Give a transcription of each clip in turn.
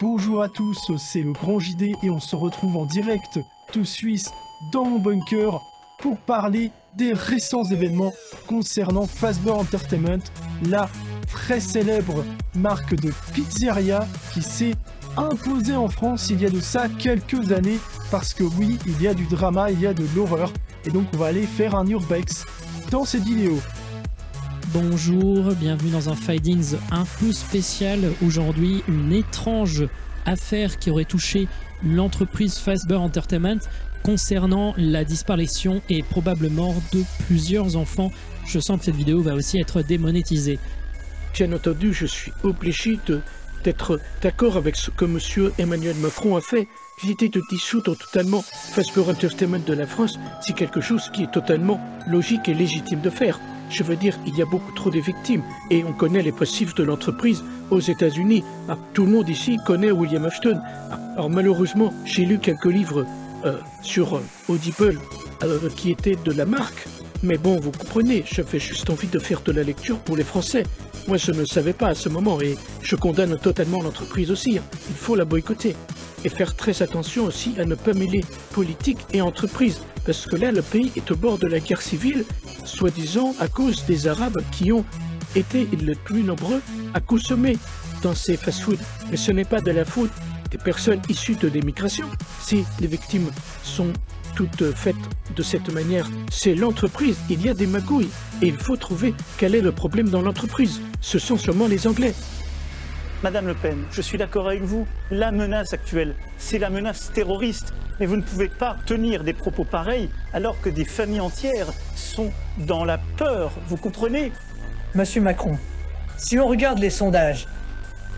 Bonjour à tous, c'est le Grand JD et on se retrouve en direct de Suisse dans mon bunker pour parler des récents événements concernant Fazbear Entertainment, la très célèbre marque de pizzeria qui s'est imposée en France il y a de ça quelques années parce que oui, il y a du drama, il y a de l'horreur et donc on va aller faire un urbex dans cette vidéo. Bonjour, bienvenue dans un Findings un peu spécial. Aujourd'hui, une étrange affaire qui aurait touché l'entreprise Fazbear Entertainment concernant la disparition et probable mort de plusieurs enfants. Je sens que cette vidéo va aussi être démonétisée. Bien entendu, je suis obligé d'être d'accord avec ce que M. Emmanuel Macron a fait. L'idée de dissoudre totalement Fazbear Entertainment de la France, c'est quelque chose qui est totalement logique et légitime de faire. Je veux dire, il y a beaucoup trop de victimes et on connaît les passifs de l'entreprise aux États-Unis. Ah, tout le monde ici connaît William Afton. Alors malheureusement, j'ai lu quelques livres sur Audible qui étaient de la marque. Mais bon, vous comprenez, j'avais juste envie de faire de la lecture pour les Français. Moi, je ne le savais pas à ce moment et je condamne totalement l'entreprise aussi. Il faut la boycotter. Et faire très attention aussi à ne pas mêler politique et entreprise. Parce que là, le pays est au bord de la guerre civile, soi-disant à cause des Arabes qui ont été les plus nombreux à consommer dans ces fast-foods. Mais ce n'est pas de la faute des personnes issues de l'immigration. Si les victimes sont toutes faites de cette manière, c'est l'entreprise. Il y a des magouilles et il faut trouver quel est le problème dans l'entreprise. Ce sont seulement les Anglais. Madame Le Pen, je suis d'accord avec vous, la menace actuelle, c'est la menace terroriste. Mais vous ne pouvez pas tenir des propos pareils alors que des familles entières sont dans la peur, vous comprenez? Monsieur Macron, si on regarde les sondages,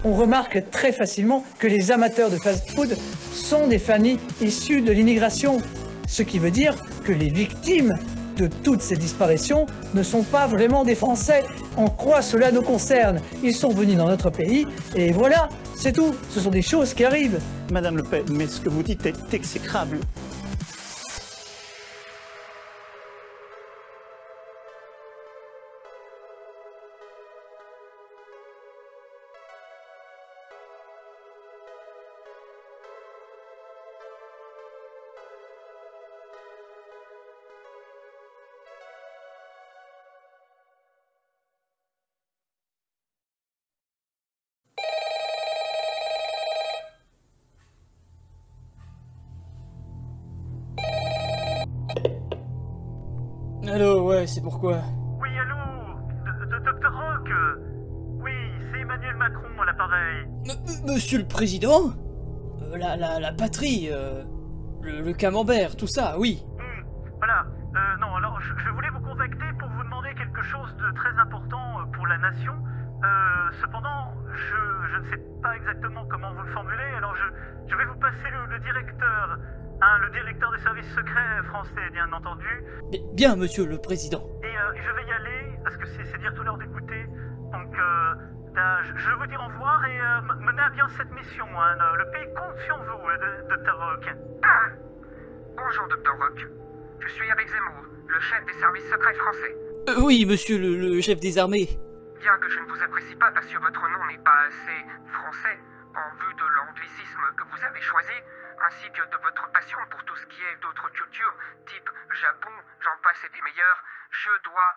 on remarque très facilement que les amateurs de fast-food sont des familles issues de l'immigration. Ce qui veut dire que les victimes de toutes ces disparitions ne sont pas vraiment des Français. En quoi cela nous concerne? Ils sont venus dans notre pays et voilà, c'est tout. Ce sont des choses qui arrivent. Madame Le Pen, mais ce que vous dites est exécrable. Allô, ouais, c'est pourquoi. Oui, allô, Dr Rock. Oui, c'est Emmanuel Macron à l'appareil. Monsieur le Président la patrie, le camembert, tout ça, oui. Voilà, non, alors je voulais vous contacter pour vous demander quelque chose de très important pour la nation. Cependant, je ne sais pas exactement comment vous le formulez, alors je vais vous passer le directeur. Le directeur des services secrets français, bien entendu. Bien, monsieur le président. Et je vais y aller, parce que c'est dire tout l'heure d'écouter. Donc, je veux vous dire au revoir et menez à bien cette mission. Le pays compte sur vous, Dr Rock. Bonjour, Dr Rock. Je suis avec Zemmour, le chef des services secrets français. Oui, monsieur le chef des armées. Bien que je ne vous apprécie pas parce que votre nom n'est pas assez français, en vue de l'anglicisme que vous avez choisi, ainsi que de votre passion pour tout ce qui est d'autres cultures, type Japon, j'en passe et des meilleurs, je dois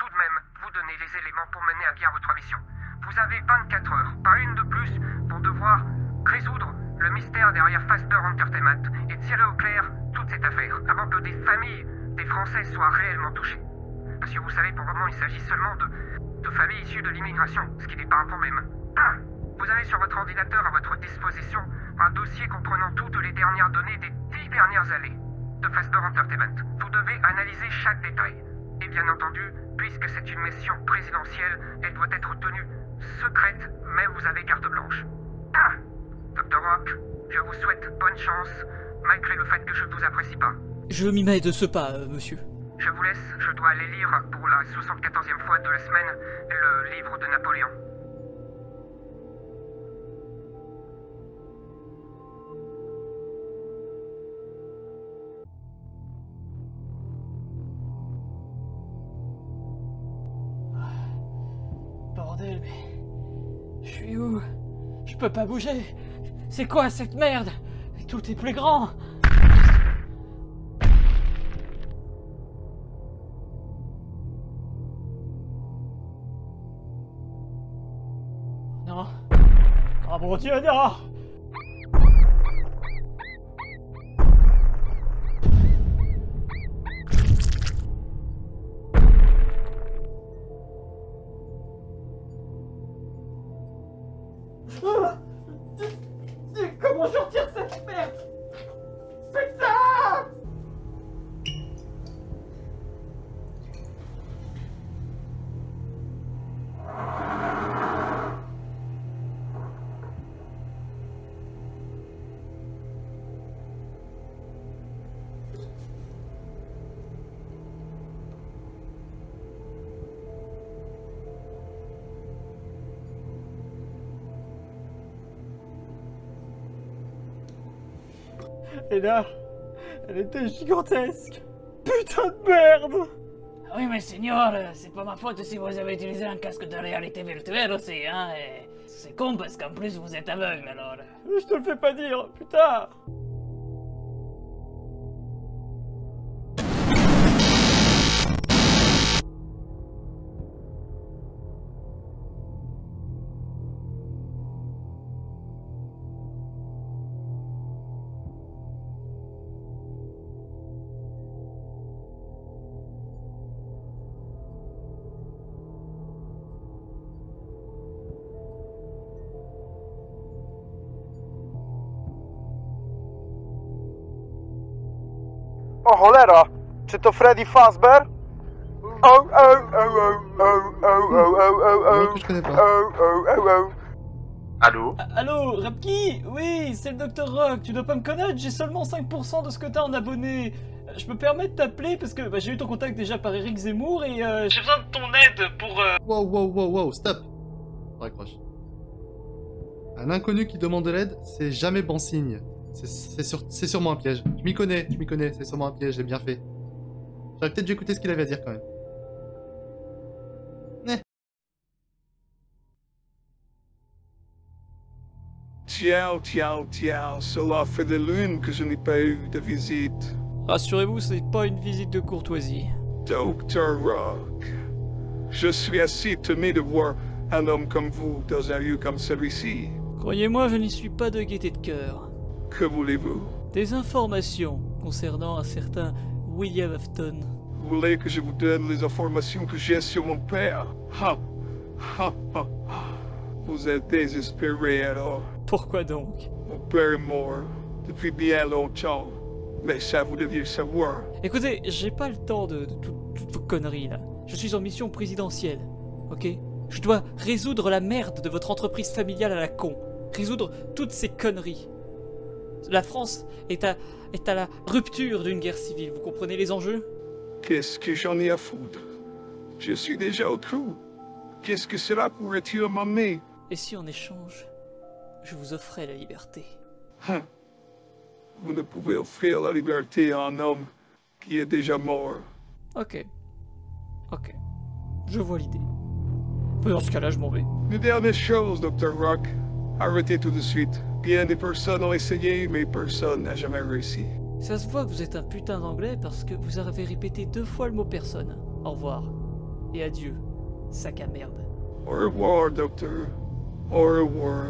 tout de même vous donner les éléments pour mener à bien votre mission. Vous avez 24 heures, pas une de plus, pour devoir résoudre le mystère derrière Fazbear Entertainment et tirer au clair toute cette affaire, avant que des familles des Français soient réellement touchées. Parce que vous savez, pour le moment, il s'agit seulement de familles issues de l'immigration, ce qui n'est pas un problème. Vous avez sur votre ordinateur à votre disposition un dossier comprenant toutes les dernières données des 10 dernières années de Fazbear Entertainment. Vous devez analyser chaque détail. Et bien entendu, puisque c'est une mission présidentielle, elle doit être tenue secrète, mais vous avez carte blanche. Dr Rock, je vous souhaite bonne chance, malgré le fait que je ne vous apprécie pas. Je m'y mets de ce pas, monsieur. Je vous laisse, je dois aller lire pour la 74e fois de la semaine le livre de Napoléon. Bordel, mais... Je suis où? Je peux pas bouger. C'est quoi cette merde? Tout est plus grand. Non. Oh mon Dieu, non! Comment je retire cette merde? Putain! Et là, elle était gigantesque. Putain de merde! Oui, mais Seigneur, c'est pas ma faute si vous avez utilisé un casque de réalité virtuelle aussi, hein. Et c'est con parce qu'en plus vous êtes aveugle alors. Je te le fais pas dire, putain! Oh cholera! Czy to Freddy Fazbear? Allô? Allô, Rapki? Oui, c'est le Dr Rock, tu dois pas me connaître, j'ai seulement 5% de ce que t'as en abonnés. Je me permets de t'appeler parce que j'ai eu ton contact déjà par Eric Zemmour et j'ai besoin de ton aide pour... Wow, stop! Raccroche. Un inconnu qui demande de l'aide, c'est jamais bon signe. C'est sûrement un piège. Je m'y connais, c'est sûrement un piège, j'ai bien fait. J'aurais peut-être dû écouter ce qu'il avait à dire quand même. Tiens, cela fait des lunes que je n'ai pas eu de visite. Rassurez-vous, c'est pas une visite de courtoisie. Dr. Rock, je suis assez étonné de voir un homme comme vous dans un lieu comme celui-ci. Croyez-moi, je n'y suis pas de gaieté de cœur. Que voulez-vous? Des informations concernant un certain William Afton. Vous voulez que je vous donne les informations que j'ai sur mon père? Vous êtes désespéré alors. Pourquoi donc? Mon père est mort depuis bien longtemps. Mais ça, vous deviez le savoir. Écoutez, j'ai pas le temps de toutes vos conneries là. Je suis en mission présidentielle, ok? Je dois résoudre la merde de votre entreprise familiale à la con. Résoudre toutes ces conneries. La France est à la rupture d'une guerre civile, vous comprenez les enjeux? Qu'est-ce que j'en ai à foutre? Je suis déjà au trou. Qu'est-ce que cela pourrait-il m'amener? Et si en échange, je vous offrais la liberté? Vous ne pouvez offrir la liberté à un homme qui est déjà mort. Ok. Je vois l'idée. Dans ce cas-là, je m'en vais. Une dernière chose, Dr. Rock. Arrêtez tout de suite. Bien des personnes ont essayé, mais personne n'a jamais réussi. Ça se voit que vous êtes un putain d'anglais parce que vous avez répété 2 fois le mot personne. Au revoir. Et adieu, sac à merde. Au revoir, docteur. Au revoir.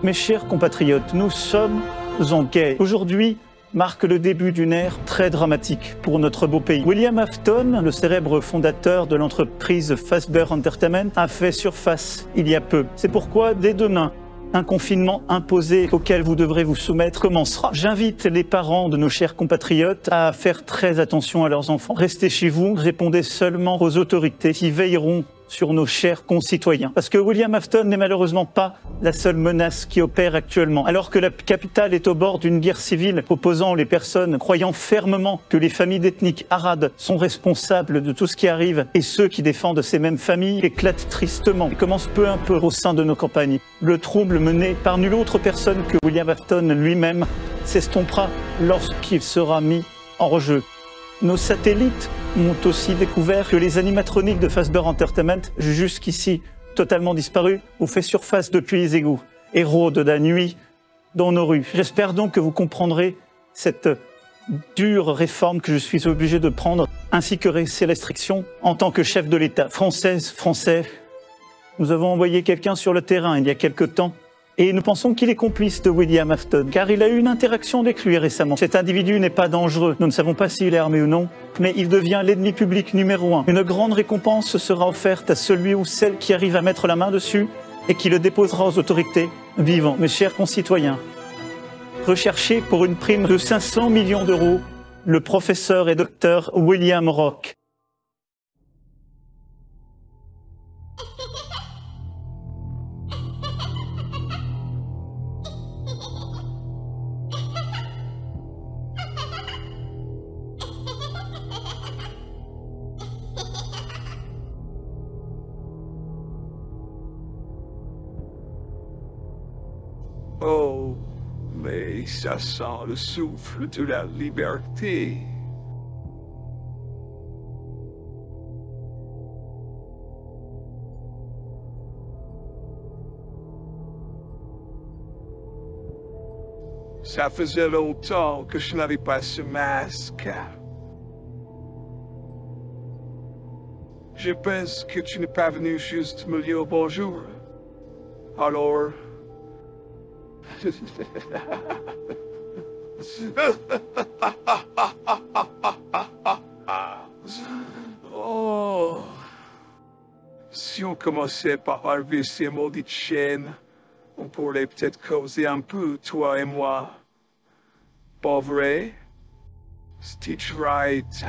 Mes chers compatriotes, nous sommes en guerre. Aujourd'hui marque le début d'une ère très dramatique pour notre beau pays. William Afton, le célèbre fondateur de l'entreprise Fazbear Entertainment, a fait surface il y a peu. C'est pourquoi, dès demain, un confinement imposé auquel vous devrez vous soumettre commencera. J'invite les parents de nos chers compatriotes à faire très attention à leurs enfants. Restez chez vous, répondez seulement aux autorités qui veilleront sur nos chers concitoyens. Parce que William Afton n'est malheureusement pas la seule menace qui opère actuellement. Alors que la capitale est au bord d'une guerre civile opposant les personnes croyant fermement que les familles d'ethniques arabes sont responsables de tout ce qui arrive et ceux qui défendent ces mêmes familles éclatent tristement et commencent peu à peu au sein de nos campagnes. Le trouble mené par nulle autre personne que William Afton lui-même s'estompera lorsqu'il sera mis en jeu. Nos satellites ont aussi découvert que les animatroniques de Fazbear Entertainment, jusqu'ici totalement disparus, ont fait surface depuis les égouts et rôdent la nuit dans nos rues. J'espère donc que vous comprendrez cette dure réforme que je suis obligé de prendre, ainsi que ces restrictions en tant que chef de l'État. Français, nous avons envoyé quelqu'un sur le terrain il y a quelque temps et nous pensons qu'il est complice de William Afton, car il a eu une interaction avec lui récemment. Cet individu n'est pas dangereux, nous ne savons pas s'il est armé ou non, mais il devient l'ennemi public numéro 1. Une grande récompense sera offerte à celui ou celle qui arrive à mettre la main dessus et qui le déposera aux autorités vivant. Mes chers concitoyens, recherchez pour une prime de 500 millions d'euros le professeur et docteur William Rock. Oh, mais ça sent le souffle de la liberté. Ça faisait longtemps que je n'avais pas ce masque. Je pense que tu n'es pas venu juste me dire bonjour. Alors... Oh. Si on commençait par enlever ces maudites chaînes, on pourrait peut-être causer un peu, toi et moi. Pas vrai? Stitch right.